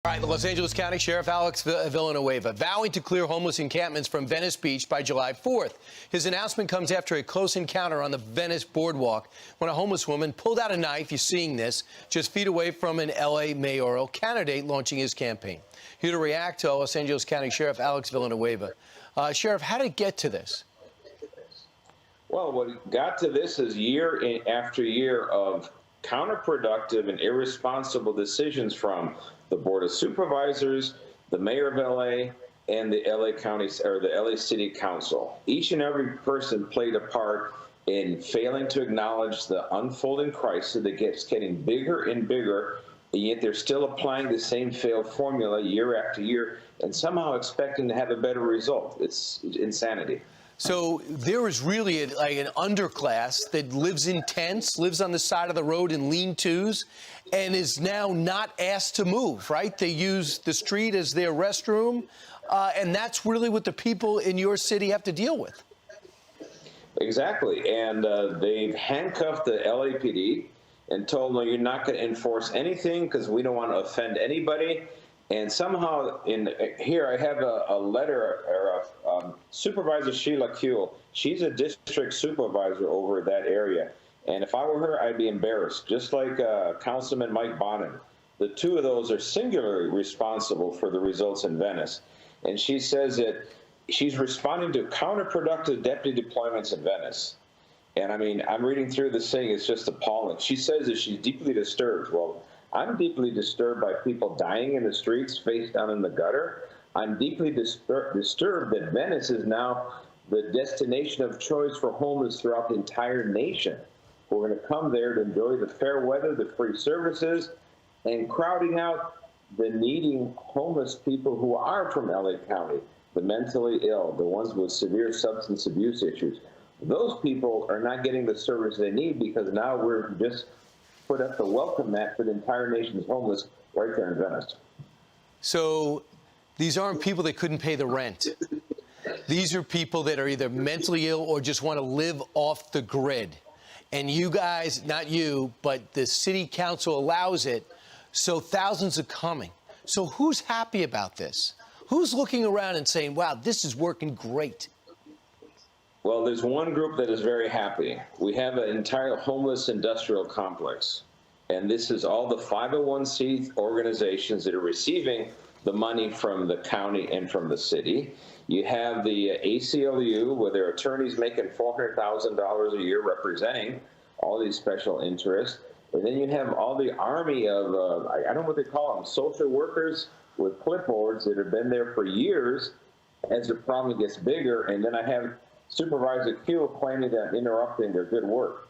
All right, the Los Angeles County Sheriff Alex Villanueva vowing to clear homeless encampments from Venice Beach by July 4th. His announcement comes after a close encounter on the Venice boardwalk when a homeless woman pulled out a knife, you're seeing this, just feet away from an L.A. mayoral candidate launching his campaign. Here to react to Los Angeles County Sheriff Alex Villanueva. Sheriff, how did it get to this? Well, what got to this is year after year of counterproductive and irresponsible decisions from the Board of Supervisors, the Mayor of LA, and the LA County or the LA City Council. Each and every person played a part in failing to acknowledge the unfolding crisis that gets getting bigger and bigger, and yet they're still applying the same failed formula year after year and somehow expecting to have a better result. It's insanity. So there is really like an underclass that lives in tents, lives on the side of the road in lean-tos, and is now not asked to move, right? They use the street as their restroom, and that's really what the people in your city have to deal with. Exactly, and they've handcuffed the LAPD and told them, you're not going to enforce anything because we don't want to offend anybody. And somehow in here I have a letter, or Supervisor Sheila Kuehl. She's a district supervisor over that area. And if I were her, I'd be embarrassed, just like Councilman Mike Bonin. The two of those are singularly responsible for the results in Venice. And she says that she's responding to counterproductive deputy deployments in Venice. And I mean, I'm reading through this thing, it's just appalling. She says that she's deeply disturbed. Well, I'm deeply disturbed by people dying in the streets, face down in the gutter. I'm deeply disturbed that Venice is now the destination of choice for homeless throughout the entire nation. We're going to come there to enjoy the fair weather, the free services, and crowding out the needing homeless people who are from LA County, the mentally ill, the ones with severe substance abuse issues. Those people are not getting the service they need because now we're just put up the welcome mat for the entire nation's homeless right there in Venice. So these aren't people that couldn't pay the rent. These are people that are either mentally ill or just want to live off the grid. And you guys, not you, but the city council allows it, so thousands are coming. So who's happy about this? Who's looking around and saying, wow, this is working great? Well, there's one group that is very happy. We have an entire homeless industrial complex, and this is all the 501c organizations that are receiving the money from the county and from the city. You have the ACLU, where their attorneys making $400,000 a year representing all these special interests. And then you have all the army of, I don't know what they call them, social workers with clipboards that have been there for years as the problem gets bigger. And then I have Supervisor Kuehl claiming that I'm interrupting their good work.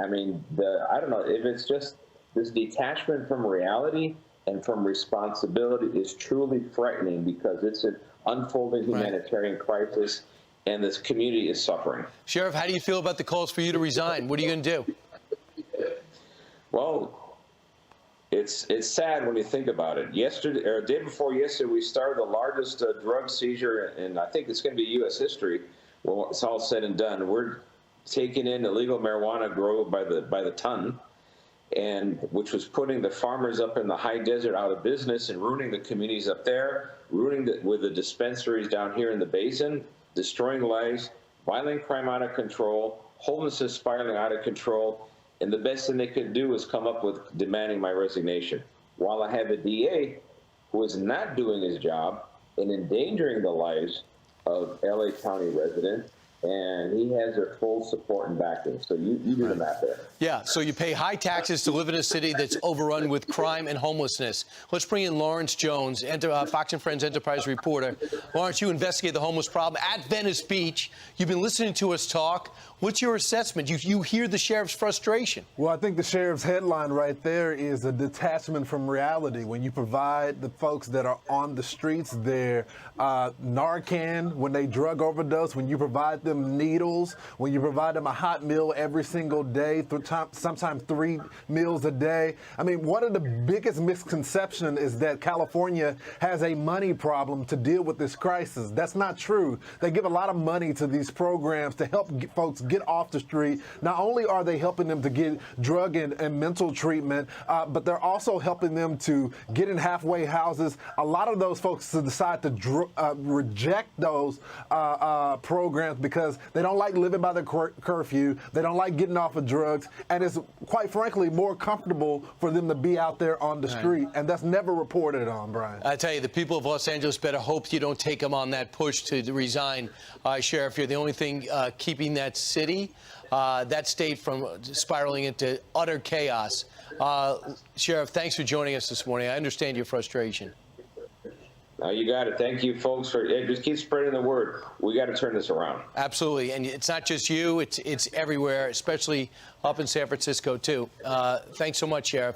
I mean, I don't know if it's just this detachment from reality and from responsibility is truly frightening because it's an unfolding humanitarian crisis and this community is suffering. Sheriff, how do you feel about the calls for you to resign? What are you going to do? Well, it's sad when you think about it. Yesterday, or day before yesterday, we started the largest drug seizure, and I think it's going to be U.S. history. Well, it's all said and done. We're taking in illegal marijuana grow by the ton, and which was putting the farmers up in the high desert out of business and ruining the communities up there, ruining with the dispensaries down here in the basin, destroying lives, violent crime out of control, homelessness spiraling out of control, and the best thing they could do was come up with demanding my resignation. While I have a DA who is not doing his job and endangering the lives of LA County residents, and he has their full support and backing. So you do the math there. Yeah, so you pay high taxes to live in a city that's overrun with crime and homelessness. Let's bring in Lawrence Jones, Fox and Friends Enterprise reporter. Lawrence, you investigate the homeless problem at Venice Beach. You've been listening to us talk. What's your assessment? You hear the sheriff's frustration. Well, I think the sheriff's headline right there is a detachment from reality. When you provide the folks that are on the streets their Narcan when they drug overdose, when you provide them them needles, when you provide them a hot meal every single day, sometimes 3 meals a day. I mean, one of the biggest misconceptions is that California has a money problem to deal with this crisis. That's not true. They give a lot of money to these programs to help folks get off the street. Not only are they helping them to get drug and mental treatment, but they're also helping them to get in halfway houses. A lot of those folks decide to reject those programs because they don't like living by the curfew. They don't like getting off of drugs. And it's, quite frankly, more comfortable for them to be out there on the street. And that's never reported on, Brian. I tell you, the people of Los Angeles better hope you don't take them on that push to resign. Sheriff, you're the only thing keeping that city, that state from spiraling into utter chaos. Sheriff, thanks for joining us this morning. I understand your frustration. You got it. Thank you, folks, for just keep spreading the word. We got to turn this around. Absolutely. And it's not just you. It's everywhere, especially up in San Francisco, too. Thanks so much, Sheriff.